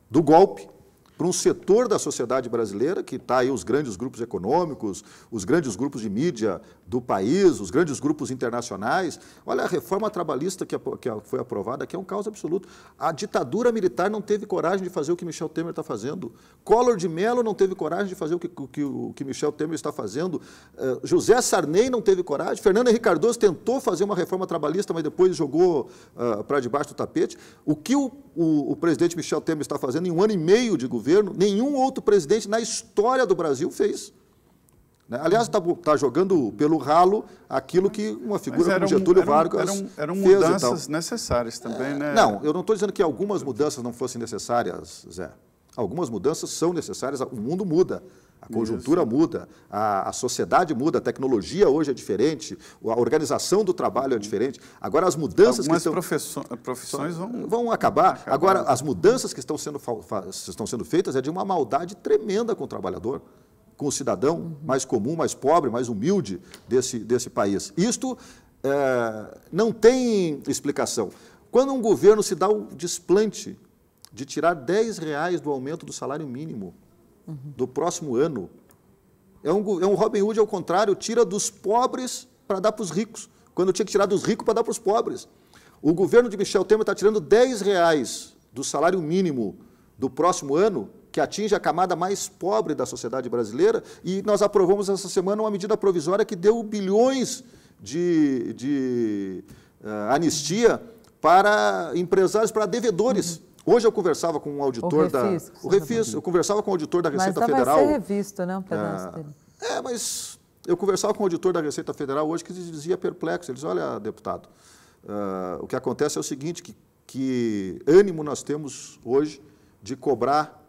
do golpe para um setor da sociedade brasileira, que está aí os grandes grupos econômicos, os grandes grupos de mídia do país, os grandes grupos internacionais. Olha, a reforma trabalhista que foi aprovada aqui é um caos absoluto. A ditadura militar não teve coragem de fazer o que Michel Temer está fazendo. Collor de Mello não teve coragem de fazer o que Michel Temer está fazendo. José Sarney não teve coragem. Fernando Henrique Cardoso tentou fazer uma reforma trabalhista, mas depois jogou para debaixo do tapete. O que o presidente Michel Temer está fazendo em 1 ano e meio de governo, nenhum outro presidente na história do Brasil fez. Aliás, está jogando pelo ralo aquilo que uma figura como Getúlio Vargas eram fez mudanças necessárias também, né? Não, eu não estou dizendo que algumas mudanças não fossem necessárias, Zé. Algumas mudanças são necessárias, o mundo muda. A conjuntura muda, a sociedade muda, a tecnologia hoje é diferente, a organização do trabalho é diferente. Agora, as mudanças profissões vão acabar. Agora, as mudanças que estão sendo feitas é de uma maldade tremenda com o trabalhador, com o cidadão mais comum, mais pobre, mais humilde desse país. Isto não tem explicação. Quando um governo se dá o desplante de tirar R$10 do aumento do salário mínimo, do próximo ano. É um Robin Hood, ao contrário, tira dos pobres para dar para os ricos, quando tinha que tirar dos ricos para dar para os pobres. O governo de Michel Temer está tirando R$10 do salário mínimo do próximo ano, que atinge a camada mais pobre da sociedade brasileira, e nós aprovamos essa semana uma medida provisória que deu bilhões de anistia para empresários, para devedores. Hoje eu conversava com um auditor eu conversava com o auditor da Receita Federal. Mas vai ser revisto, né, um pedaço dele. Mas eu conversava com o auditor da Receita Federal hoje que dizia perplexo. Ele dizia, olha, deputado, o que acontece é o seguinte, que ânimo nós temos hoje de cobrar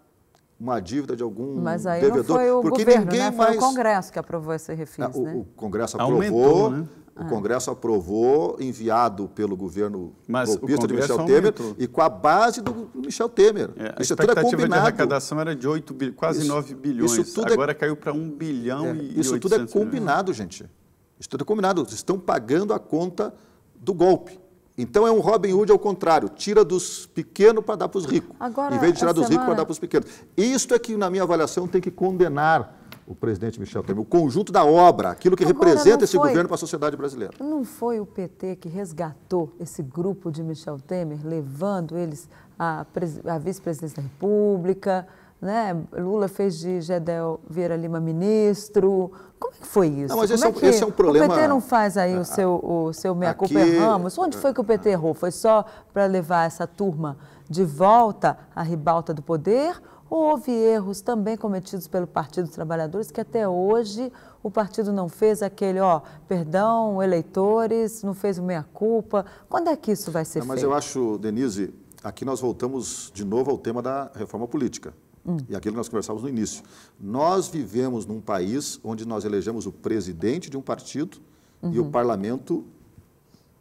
uma dívida de algum devedor. Mas aí não foi o governo, né? Foi o Congresso que aprovou esse refis, né? O Congresso aprovou. Aumentou, né? O Congresso aprovou, enviado pelo governo golpista de Michel Temer e com a base do Michel Temer. Isso tudo é combinado. A expectativa de arrecadação era de quase 9 bilhões, agora caiu para 1 bilhão e 800 Isso tudo é combinado, gente. Isso tudo é combinado. Vocês estão pagando a conta do golpe. Então é um Robin Hood ao contrário, tira dos pequenos para dar para os ricos, em vez de tirar dos ricos para dar para os pequenos. Isto é que, na minha avaliação, tem que condenar o presidente Michel Temer, o conjunto da obra, aquilo que representa esse governo para a sociedade brasileira. Não foi o PT que resgatou esse grupo de Michel Temer, levando eles à vice-presidência da República, né? Lula fez de Gedel Vieira Lima ministro. Como é que foi isso? Não, mas esse é um problema... O PT não faz aí o seu meia-culpa erramos? Onde foi que o PT errou? Foi só para levar essa turma de volta à ribalta do poder? Ou houve erros também cometidos pelo Partido dos Trabalhadores, que até hoje o partido não fez aquele, perdão, eleitores, não fez o meia-culpa? Quando é que isso vai ser feito? Mas eu acho, Denise, aqui nós voltamos de novo ao tema da reforma política. E aquilo que nós conversávamos no início. Nós vivemos num país onde nós elegemos o presidente de um partido e o parlamento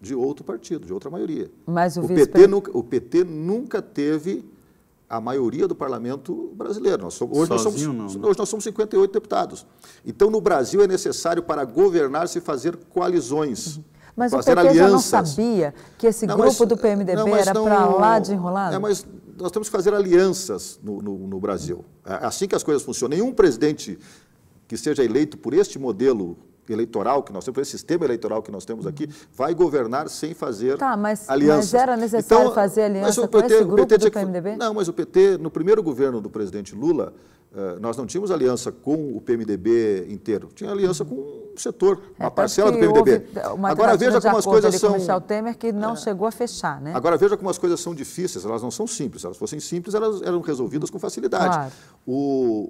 de outro partido, de outra maioria. Mas o PT nunca teve a maioria do parlamento brasileiro. Hoje nós somos 58 deputados. Então, no Brasil, é necessário, para governar, se fazer coalizões. Mas fazer o PT alianças. Já não sabia que esse grupo do PMDB era para lá de enrolado? Mas nós temos que fazer alianças no Brasil. É assim que as coisas funcionam. Nenhum presidente que seja eleito por este modelo eleitoral que nós temos, por esse sistema eleitoral que nós temos aqui, vai governar sem fazer aliança. Mas era necessário fazer aliança com esse grupo do PMDB? Não, mas o PT, no primeiro governo do presidente Lula, nós não tínhamos aliança com o PMDB inteiro, tinha aliança com um setor, uma parcela do PMDB. Agora veja como as coisas são... com Michel Temer que não chegou a fechar, né? Agora veja como as coisas são difíceis, elas não são simples, se elas fossem simples, elas eram resolvidas com facilidade. Claro.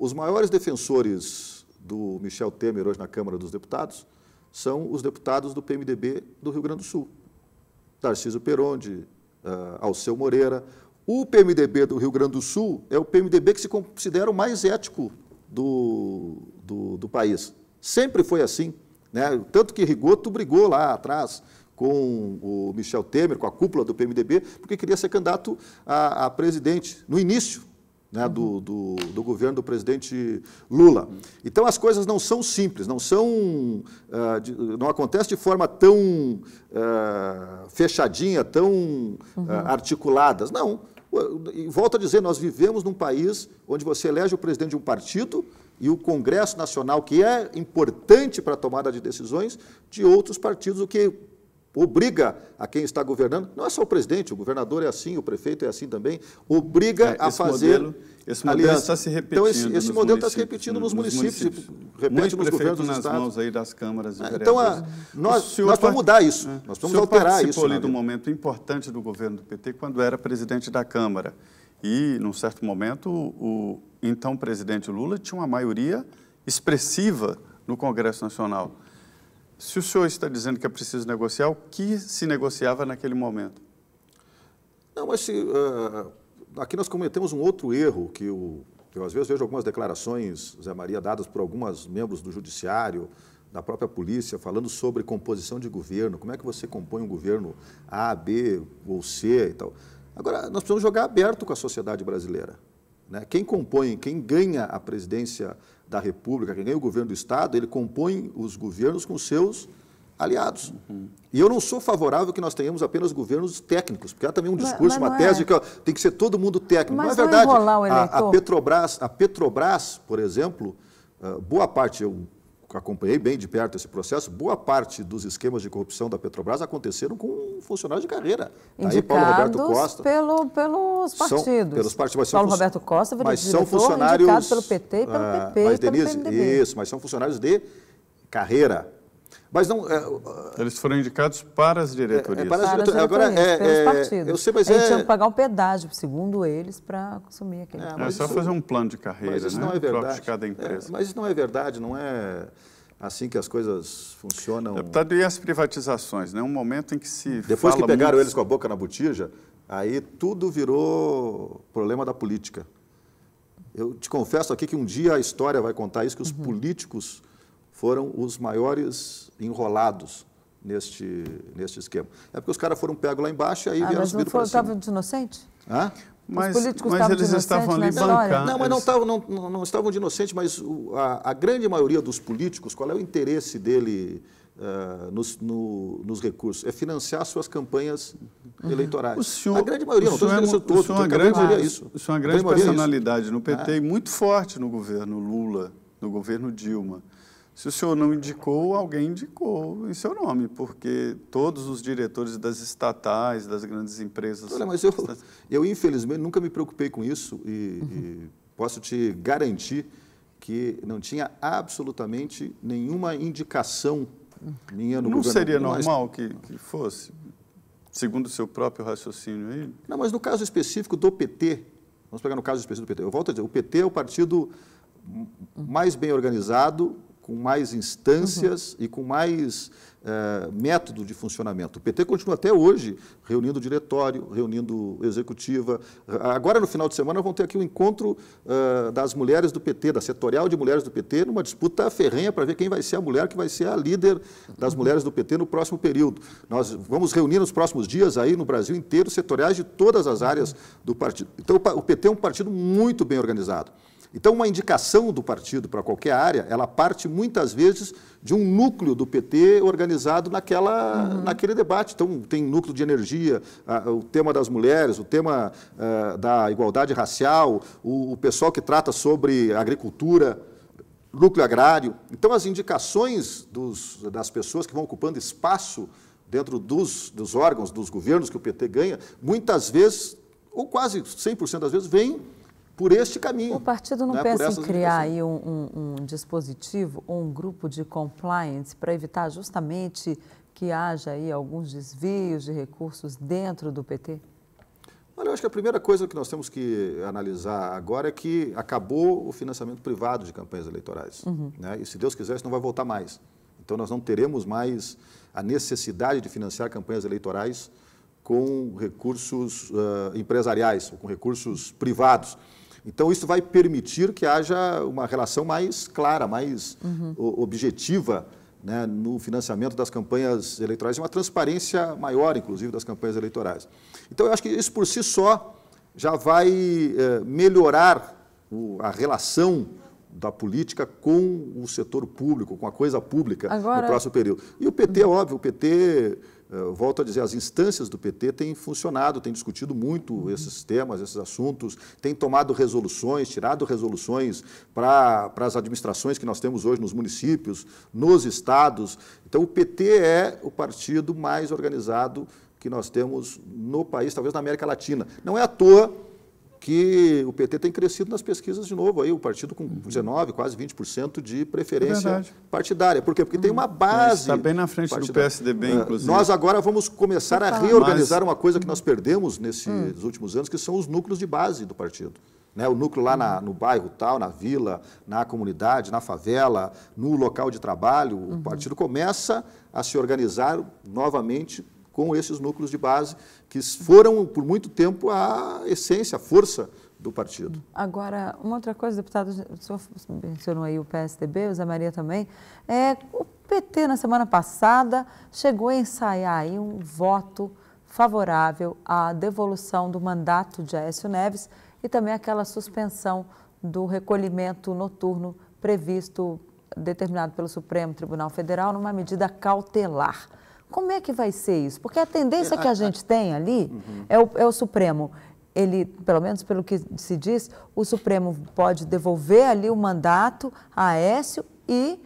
Os maiores defensores do Michel Temer hoje na Câmara dos Deputados são os deputados do PMDB do Rio Grande do Sul. Tarcísio Peronde, Alceu Moreira. O PMDB do Rio Grande do Sul é o PMDB que se considera o mais ético do país. Sempre foi assim, né? Tanto que Rigoto brigou lá atrás com o Michel Temer, com a cúpula do PMDB, porque queria ser candidato a presidente no início, né, do governo do presidente Lula. Então, as coisas não são simples, não acontece de forma tão fechadinha, tão articuladas. Não. E volto a dizer, nós vivemos num país onde você elege o presidente de um partido e o Congresso Nacional, que é importante para a tomada de decisões, de outros partidos, o que obriga a quem está governando, não é só o presidente, o governador é assim, o prefeito é assim também, obriga a fazer esse modelo está se repetindo. Então, esse modelo está se repetindo nos municípios, repete nos governos dos estados. Mãos aí das câmaras e então, nós vamos mudar isso, nós vamos alterar isso. O senhor participou ali de um momento importante do governo do PT, quando era presidente da Câmara. E, num certo momento, o então presidente Lula tinha uma maioria expressiva no Congresso Nacional. Se o senhor está dizendo que é preciso negociar, o que se negociava naquele momento? Não, mas aqui nós cometemos um outro erro, que eu às vezes vejo algumas declarações, Zé Maria, dadas por alguns membros do Judiciário, da própria polícia, falando sobre composição de governo, como é que você compõe um governo A, B ou C e tal. Agora, nós precisamos jogar aberto com a sociedade brasileira, né? Quem ganha a presidência da República, quem ganha o governo do Estado, ele compõe os governos com seus aliados. E eu não sou favorável que nós tenhamos apenas governos técnicos, porque há também um discurso, uma tese de que tem que ser todo mundo técnico. Mas não é verdade. A Petrobras, por exemplo, boa parte, eu acompanhei bem de perto esse processo, boa parte dos esquemas de corrupção da Petrobras aconteceram com funcionários de carreira. Indicados aí Paulo Roberto Costa, pelos partidos. Pelos partidos, Paulo Roberto Costa, mas são funcionários indicado pelo PT e pelo PP mas, e pelo Denise, PMDB. Isso, mas são funcionários de carreira. Mas não, eles foram indicados para as diretorias. Agora, pelos partidos. Eu sei, mas eles tinham que pagar um pedágio, segundo eles, para assumir aquele. É só fazer um plano de carreira, mas isso né? Não é verdade. De cada empresa. Mas isso não é verdade, não é assim que as coisas funcionam. Deputado, e as privatizações, né? Um momento em que se Depois que pegaram muito... eles com a boca na botija, aí tudo virou problema da política. Eu te confesso aqui que um dia a história vai contar isso, que os políticos foram os maiores enrolados neste esquema. É porque os caras foram pegos lá embaixo e aí vieram subindo para cima. Mas não estavam de inocente? Hã? Mas eles estavam ali bancando. Não, mas não estavam de inocente, mas a grande maioria dos políticos, qual é o interesse dele nos recursos? É financiar suas campanhas eleitorais. A grande maioria, não estou dizendo isso todo, o senhor é uma grande personalidade no PT e muito forte no governo Lula, no governo Dilma. Se o senhor não indicou, alguém indicou em seu nome, porque todos os diretores das estatais, das grandes empresas... Olha, mas eu infelizmente, nunca me preocupei com isso e posso te garantir que não tinha absolutamente nenhuma indicação minha no governo. Não seria normal que fosse, segundo o seu próprio raciocínio aí? Não, mas no caso específico do PT, vamos pegar no caso específico do PT, eu volto a dizer, o PT é o partido mais bem organizado, com mais instâncias e com mais método de funcionamento. O PT continua até hoje reunindo diretório, reunindo executiva. Agora, no final de semana, vão ter aqui um encontro das mulheres do PT, da setorial de mulheres do PT, numa disputa ferrenha para ver quem vai ser a mulher que vai ser a líder das mulheres do PT no próximo período. Nós vamos reunir nos próximos dias aí no Brasil inteiro setoriais de todas as áreas do partido. Então, o PT é um partido muito bem organizado. Então, uma indicação do partido para qualquer área, ela parte muitas vezes de um núcleo do PT organizado naquele debate. Então, tem núcleo de energia, o tema das mulheres, o tema da igualdade racial, o pessoal que trata sobre agricultura. núcleo agrário. Então, as indicações das pessoas que vão ocupando espaço dentro dos órgãos, dos governos que o PT ganha, muitas vezes, ou quase 100% das vezes, vêm por este caminho. O partido não pensa em criar aí um dispositivo ou um grupo de compliance para evitar justamente que haja aí alguns desvios de recursos dentro do PT? Olha, eu acho que a primeira coisa que nós temos que analisar agora é que acabou o financiamento privado de campanhas eleitorais. Né? E, se Deus quiser, isso não vai voltar mais. Então, nós não teremos mais a necessidade de financiar campanhas eleitorais com recursos empresariais ou com recursos privados. Então, isso vai permitir que haja uma relação mais clara, mais objetiva, né, no financiamento das campanhas eleitorais e uma transparência maior, inclusive, das campanhas eleitorais. Então, eu acho que isso por si só já vai melhorar a relação da política com o setor público, com a coisa pública no próximo período. E o PT, é óbvio, o PT, volto a dizer, as instâncias do PT têm funcionado, têm discutido muito esses temas, esses assuntos, têm tomado resoluções, tirado resoluções para as administrações que nós temos hoje nos municípios, nos estados. Então, o PT é o partido mais organizado que nós temos no país, talvez na América Latina. Não é à toa que o PT tem crescido nas pesquisas de novo, aí, o partido com 19%, quase 20% de preferência partidária. Por quê? Porque tem uma base. Está bem na frente do PSDB, inclusive. Nós agora vamos começar a reorganizar uma coisa que nós perdemos nesses últimos anos, que são os núcleos de base do partido. Né? O núcleo lá no bairro tal, na vila, na comunidade, na favela, no local de trabalho. O partido começa a se organizar novamente com esses núcleos de base, que foram, por muito tempo, a essência, a força do partido. Agora, uma outra coisa, deputado, o senhor mencionou aí o PSDB, o Zé Maria também, o PT, na semana passada, chegou a ensaiar aí um voto favorável à devolução do mandato de Aécio Neves e também aquela suspensão do recolhimento noturno previsto, determinado pelo Supremo Tribunal Federal, numa medida cautelar. Como é que vai ser isso? Porque a tendência que a gente tem ali é o Supremo. Ele, pelo menos pelo que se diz, o Supremo pode devolver ali o mandato a Aécio e,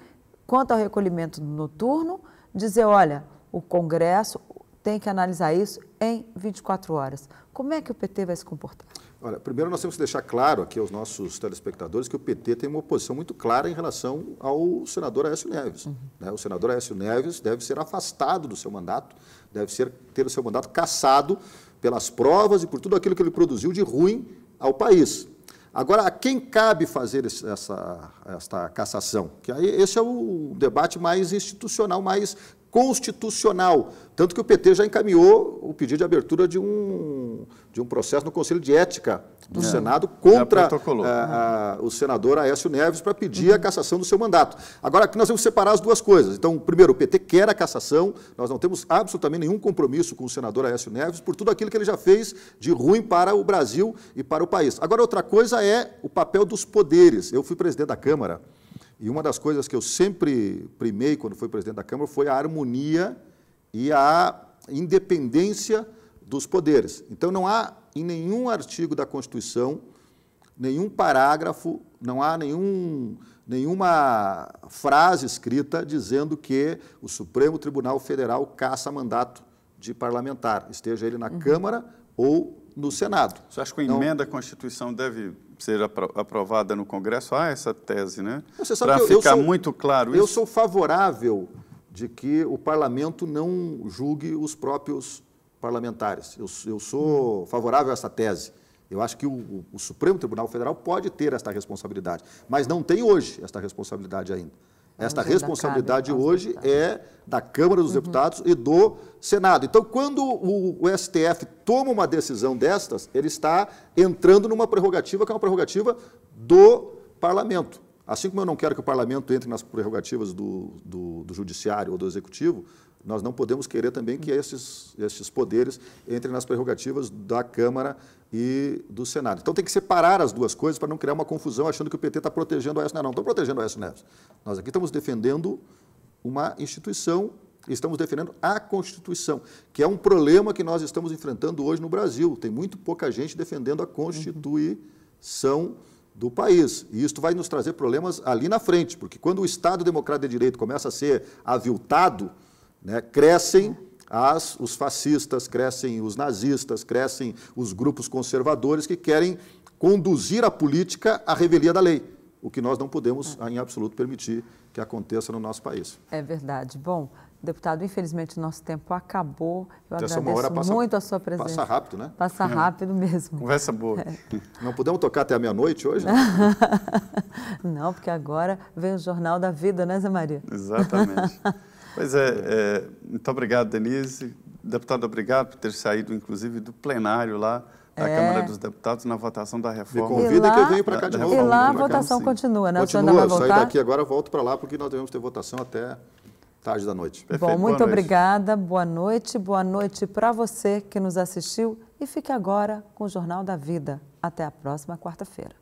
quanto ao recolhimento noturno, dizer, olha, o Congresso tem que analisar isso em 24 horas. Como é que o PT vai se comportar? Olha, primeiro nós temos que deixar claro aqui aos nossos telespectadores que o PT tem uma posição muito clara em relação ao senador Aécio Neves. Né? O senador Aécio Neves deve ser afastado do seu mandato, deve ter o seu mandato cassado pelas provas e por tudo aquilo que ele produziu de ruim ao país. Agora, a quem cabe fazer esta cassação? Que aí esse é o debate mais institucional, mais constitucional, tanto que o PT já encaminhou o pedido de abertura de um processo no Conselho de Ética do Senado contra o senador Aécio Neves para pedir a cassação do seu mandato. Agora, aqui nós vamos separar as duas coisas. Então, primeiro, o PT quer a cassação, nós não temos absolutamente nenhum compromisso com o senador Aécio Neves por tudo aquilo que ele já fez de ruim para o Brasil e para o país. Agora, outra coisa é o papel dos poderes. Eu fui presidente da Câmara, e uma das coisas que eu sempre primei quando fui presidente da Câmara foi a harmonia e a independência dos poderes. Então, não há em nenhum artigo da Constituição, nenhum parágrafo, não há nenhuma frase escrita dizendo que o Supremo Tribunal Federal caça mandato de parlamentar, esteja ele na Câmara ou no Senado. Você acha que a emenda à Constituição deve ser aprovada no Congresso? Há essa tese, né? Para ficar muito claro isso. Eu sou favorável de que o parlamento não julgue os próprios parlamentares. Eu sou favorável a essa tese. Eu acho que o Supremo Tribunal Federal pode ter esta responsabilidade, mas não tem hoje esta responsabilidade ainda. Esta responsabilidade hoje é da Câmara dos Deputados e do Senado. Então, quando o STF toma uma decisão destas, ele está entrando numa prerrogativa que é uma prerrogativa do Parlamento. Assim como eu não quero que o Parlamento entre nas prerrogativas do Judiciário ou do Executivo, nós não podemos querer também que esses poderes entrem nas prerrogativas da Câmara e do Senado. Então tem que separar as duas coisas para não criar uma confusão achando que o PT está protegendo o Aécio Neves. Não, estou protegendo o Aécio Neves. Nós aqui estamos defendendo uma instituição e estamos defendendo a Constituição, que é um problema que nós estamos enfrentando hoje no Brasil. Tem muito pouca gente defendendo a Constituição do país. E isso vai nos trazer problemas ali na frente, porque quando o Estado Democrático de Direito começa a ser aviltado, né, crescem os fascistas, crescem os nazistas, crescem os grupos conservadores que querem conduzir a política à revelia da lei, o que nós não podemos, em absoluto, permitir que aconteça no nosso país. É verdade. Bom, deputado, infelizmente o nosso tempo acabou. Eu Essa agradeço muito a sua presença. Passa rápido, né? Passa rápido mesmo. Conversa boa. Não podemos tocar até a meia-noite hoje? Né? Não, porque agora vem o Jornal da Vida, né, Zé Maria? Exatamente. Pois muito obrigado, Denise. Deputado, obrigado por ter saído, inclusive, do plenário lá da Câmara dos Deputados na votação da reforma. Me convida que eu venho para cá de novo. E lá a votação continua, né? Continua, o senhor ainda vai voltar? Sair daqui agora, volto para lá, porque nós devemos ter votação até tarde da noite. Perfeito. Bom, muito obrigada, boa noite para você que nos assistiu e fique agora com o Jornal da Vida. Até a próxima quarta-feira.